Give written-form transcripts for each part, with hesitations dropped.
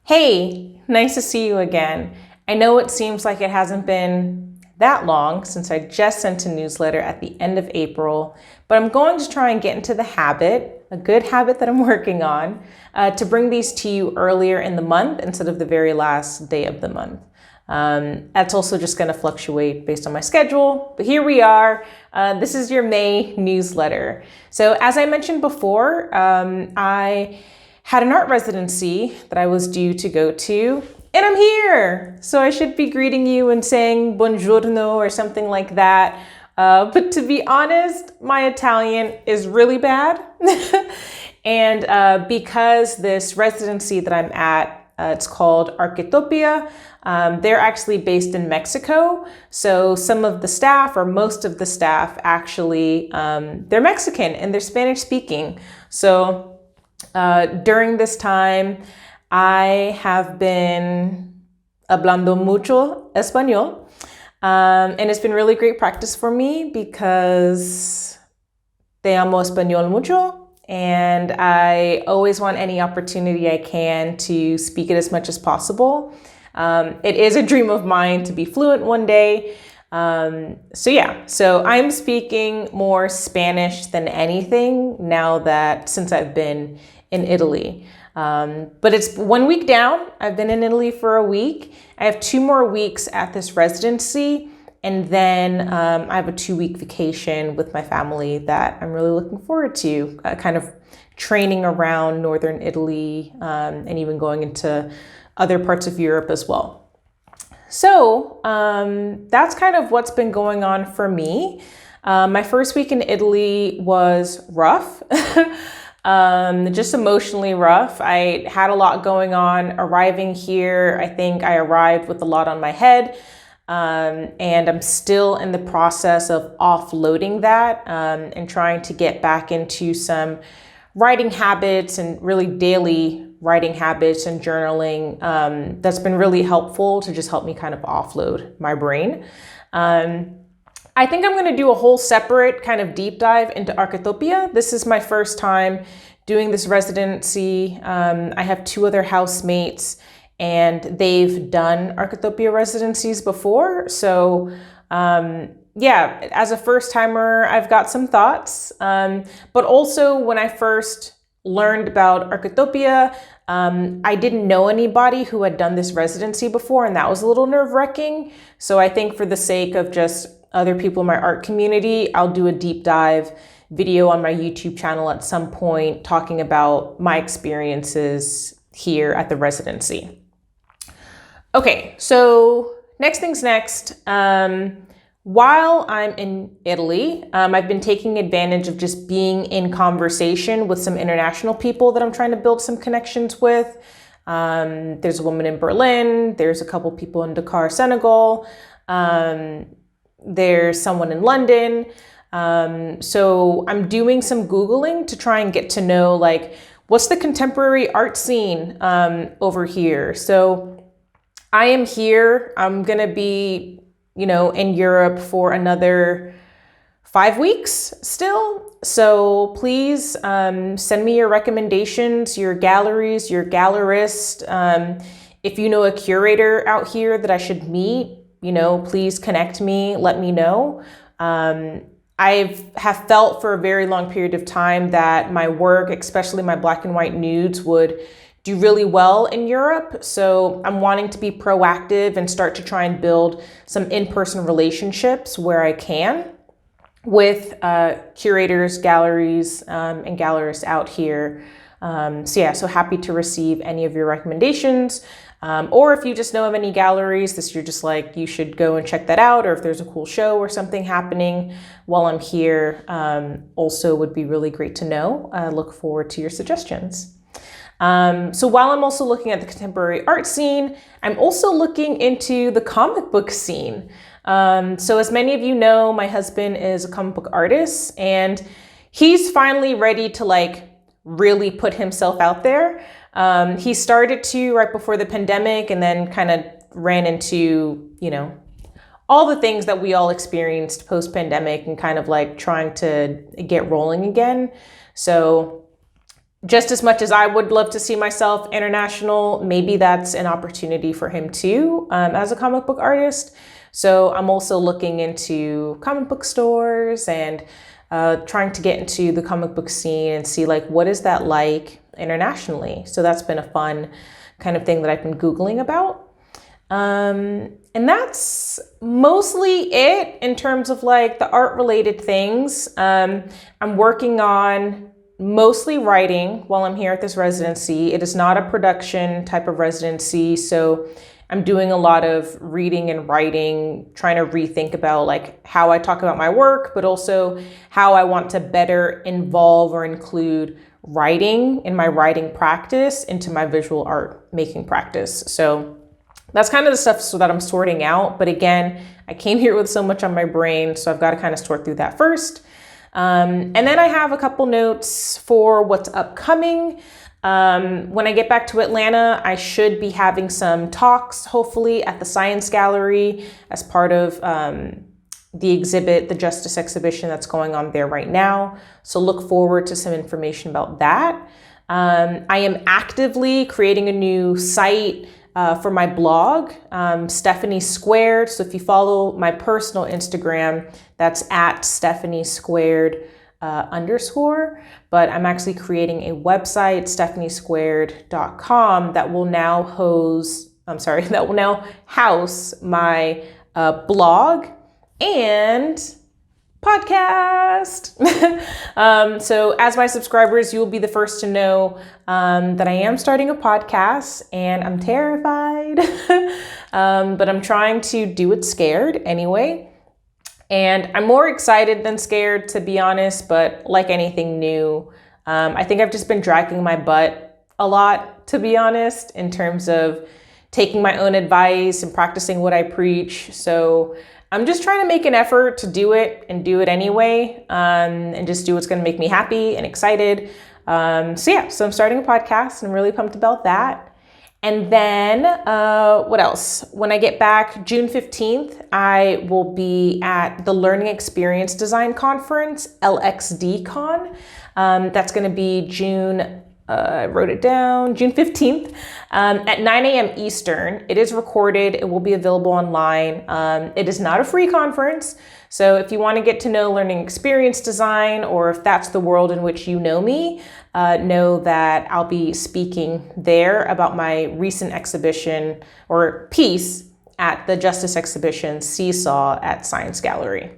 Hey, nice to see you again. I know it seems like it hasn't been that long since I just sent a newsletter at the end of April, but I'm going to try and get into the habit, a good habit that I'm working on, to bring these to you earlier in the month instead of the very last day of the month. That's also just going to fluctuate based on my schedule, but here we are. This is your May newsletter. So as I mentioned before, I had an art residency that I was due to go to, and I'm here. So I should be greeting you and saying buongiorno or something like that. But to be honest, my Italian is really bad. And because this residency that I'm at, it's called Arquetopia. They're actually based in Mexico. So some of the staff, or most of the staff actually, they're Mexican and they're Spanish speaking. So during this time, I have been hablando mucho español. And it's been really great practice for me because te amo español mucho. And I always want any opportunity I can to speak it as much as possible. It is a dream of mine to be fluent one day. So I'm speaking more Spanish than anything now since I've been in Italy. But it's 1 week down. I've been in Italy for a week. I have 2 more weeks at this residency. And then I have a 2-week vacation with my family that I'm really looking forward to, kind of training around northern Italy and even going into other parts of Europe as well. So that's kind of what's been going on for me. My first week in Italy was rough, just emotionally rough. I had a lot going on arriving here. I think I arrived with a lot on my head. And I'm still in the process of offloading that and trying to get back into some writing habits and really daily writing habits and journaling. That's been really helpful to just help me kind of offload my brain. I think I'm going to do a whole separate kind of deep dive into Arquetopia. This is my first time doing this residency. I have 2 other housemates and they've done Arquetopia residencies before. So as a first timer, I've got some thoughts. But also when I first learned about Arquetopia, I didn't know anybody who had done this residency before, and that was a little nerve-wracking. So I think for the sake of just other people in my art community, I'll do a deep dive video on my YouTube channel at some point talking about my experiences here at the residency. Okay, so next things next. While I'm in Italy, I've been taking advantage of just being in conversation with some international people that I'm trying to build some connections with. There's a woman in Berlin. There's a couple people in Dakar, Senegal. There's someone in London. So I'm doing some Googling to try and get to know, like, what's the contemporary art scene over here? So I am here. I'm going to be in Europe for another 5 weeks still. So please send me your recommendations, your galleries, your gallerist. If you know a curator out here that I should meet, please connect me, let me know. I have felt for a very long period of time that my work, especially my black and white nudes, would do really well in Europe. So I'm wanting to be proactive and start to try and build some in-person relationships where I can with curators, galleries, and gallerists out here. So happy to receive any of your recommendations. Or if you just know of any galleries that you're just like, you should go and check that out, or if there's a cool show or something happening while I'm here, also would be really great to know. I look forward to your suggestions. So while I'm also looking at the contemporary art scene, I'm also looking into the comic book scene. So as many of you know, my husband is a comic book artist and he's finally ready to really put himself out there. He started to right before the pandemic and then kind of ran into, all the things that we all experienced post-pandemic and kind of trying to get rolling again. So just as much as I would love to see myself international, maybe that's an opportunity for him too, as a comic book artist. So I'm also looking into comic book stores and trying to get into the comic book scene and see like, what is that like internationally? So that's been a fun kind of thing that I've been Googling about. And that's mostly it in terms of like the art related things. I'm working on mostly writing while I'm here at this residency. It is not a production type of residency. So I'm doing a lot of reading and writing, trying to rethink about like how I talk about my work, but also how I want to better involve or include writing in my writing practice into my visual art making practice. So that's kind of the stuff so that I'm sorting out. But again, I came here with so much on my brain, so I've got to kind of sort through that first. And then I have a couple notes for what's upcoming. When I get back to Atlanta, I should be having some talks, hopefully at the Science Gallery as part of the exhibit, the Justice exhibition that's going on there right now. So look forward to some information about that. I am actively creating a new site for my blog, Stephanie Squared. So if you follow my personal Instagram, that's at Stephanie Squared _. But I'm actually creating a website, stephaniesquared.com, that will now house my blog and podcast. So as my subscribers, you will be the first to know that I am starting a podcast, and I'm terrified, but I'm trying to do it scared anyway. And I'm more excited than scared, to be honest, but like anything new, I think I've just been dragging my butt a lot, to be honest, in terms of taking my own advice and practicing what I preach. So I'm just trying to make an effort to do it and do it anyway, and just do what's going to make me happy and excited. So I'm starting a podcast and I'm really pumped about that. And then what else? When I get back, June 15th, I will be at the Learning Experience Design Conference, LXDCon. That's going to be June, I wrote it down, June 15th at 9 a.m. Eastern. It is recorded. It will be available online. It is not a free conference. So if you want to get to know learning experience design, or if that's the world in which you know me, know that I'll be speaking there about my recent exhibition or piece at the Justice exhibition Seesaw at Science Gallery.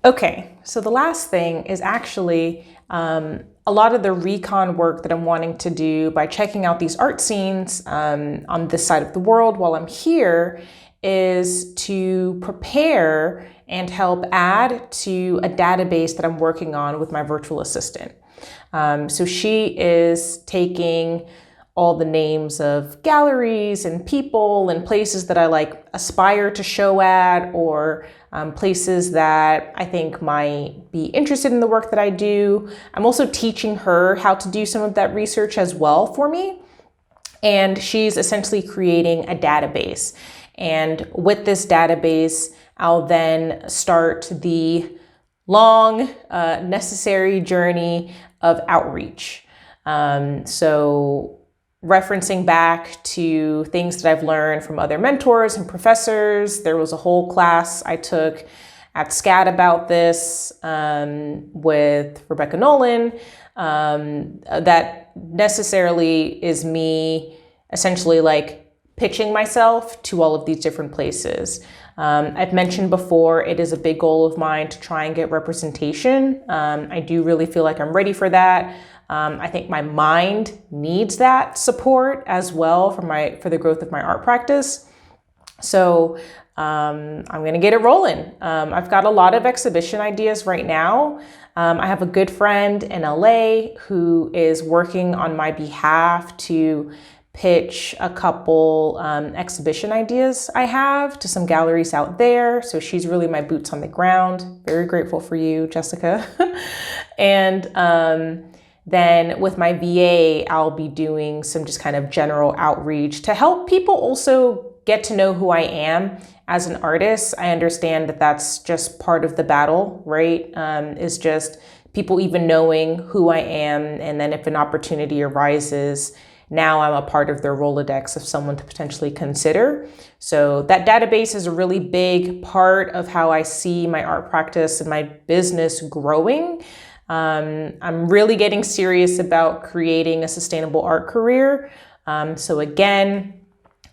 Okay, so the last thing is actually a lot of the recon work that I'm wanting to do by checking out these art scenes on this side of the world while I'm here is to prepare and help add to a database that I'm working on with my virtual assistant. So she is taking all the names of galleries and people and places that I like aspire to show at, or places that I think might be interested in the work that I do. I'm also teaching her how to do some of that research as well for me. And she's essentially creating a database. And with this database, I'll then start the long, necessary journey of outreach. So referencing back to things that I've learned from other mentors and professors. There was a whole class I took at SCAD about this with Rebecca Nolan. That necessarily is me essentially like pitching myself to all of these different places. I've mentioned before, it is a big goal of mine to try and get representation. I do really feel like I'm ready for that. I think my mind needs that support as well for the growth of my art practice. So I'm gonna get it rolling. I've got a lot of exhibition ideas right now. I have a good friend in LA who is working on my behalf to pitch a couple exhibition ideas I have to some galleries out there. So she's really my boots on the ground. Very grateful for you, Jessica. And then with my VA, I'll be doing some just kind of general outreach to help people also get to know who I am as an artist. I understand that that's just part of the battle, right? Is just people even knowing who I am. And then if an opportunity arises, now I'm a part of their Rolodex of someone to potentially consider. So that database is a really big part of how I see my art practice and my business growing. I'm really getting serious about creating a sustainable art career. So again,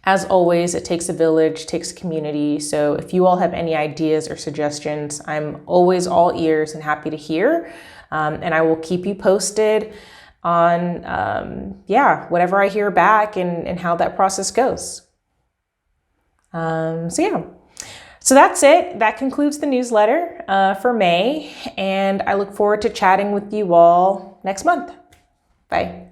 as always, it takes a village, takes a community. So if you all have any ideas or suggestions, I'm always all ears and happy to hear. And I will keep you posted on, whatever I hear back and how that process goes. So that's it. That concludes the newsletter for May. And I look forward to chatting with you all next month. Bye.